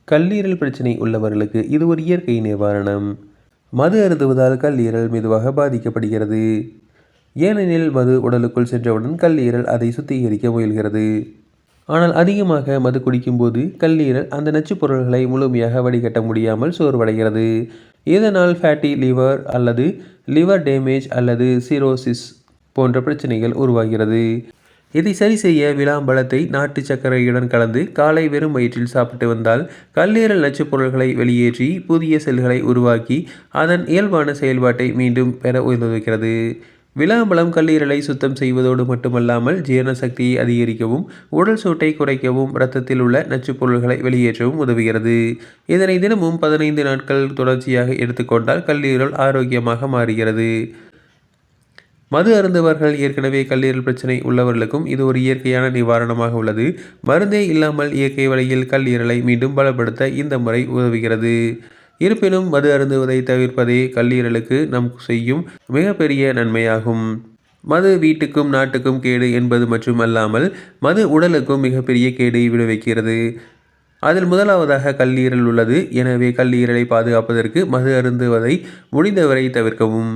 கல்லீரல் பிரச்சனை உள்ளவர்களுக்கு இது ஒரு இயற்கை நிவாரணம். மது அருந்துவதால் கல்லீரல் மெதுவாக பாதிக்கப்படுகிறது. ஏனெனில் மது உடலுக்குள் சென்றவுடன் கல்லீரல் அதை சுத்திகரிக்க முயல்கிறது. ஆனால் அதிகமாக மது குடிக்கும்போது கல்லீரல் அந்த நச்சுப் பொருள்களை முழுமையாக வடிகட்ட முடியாமல் சோர்வடைகிறது. இதனால் ஃபேட்டி லிவர் அல்லது லிவர் டேமேஜ் அல்லது சிரோசிஸ் போன்ற பிரச்சனைகள் உருவாகிறது. இதை சரி செய்ய விளாம்பழத்தை நாட்டு சர்க்கரையுடன் கலந்து காலை வெறும் வயிற்றில் சாப்பிட்டு வந்தால் கல்லீரல் நச்சுப் பொருள்களை வெளியேற்றி புதிய செல்களை உருவாக்கி அதன் இயல்பான செயல்பாட்டை மீண்டும் பெற உதவுகிறது. விளாம்பழம் கல்லீரலை சுத்தம் செய்வதோடு மட்டுமல்லாமல் ஜீரண சக்தியை அதிகரிக்கவும், உடல் சூட்டை குறைக்கவும், இரத்தத்தில் உள்ள நச்சுப் பொருள்களை வெளியேற்றவும் உதவுகிறது. இதனை தினமும் 15 நாட்கள் தொடர்ச்சியாக எடுத்துக்கொண்டால் கல்லீரல் ஆரோக்கியமாக மாறுகிறது. மது அருந்துபவர்கள் ஏற்கனவே கல்லீரல் பிரச்சனை உள்ளவர்களுக்கும் இது ஒரு இயற்கையான நிவாரணமாக உள்ளது. மருந்தே இல்லாமல் இயற்கை வழியில் கல்லீரலை மீண்டும் பலப்படுத்த இந்த முறை உதவுகிறது. இருப்பினும் மது அருந்துவதை தவிர்ப்பதே கல்லீரலுக்கு நாம் செய்யும் மிகப்பெரிய நன்மையாகும். மது வீட்டுக்கும் நாட்டுக்கும் கேடு என்பது மட்டுமல்லாமல் மது உடலுக்கும் மிகப்பெரிய கேடு விளைவிக்கிறது. அதில் முதலாவதாக கல்லீரல் உள்ளது. எனவே கல்லீரலை பாதுகாப்பதற்கு மது அருந்துவதை முடிந்தவரை தவிர்க்கவும்.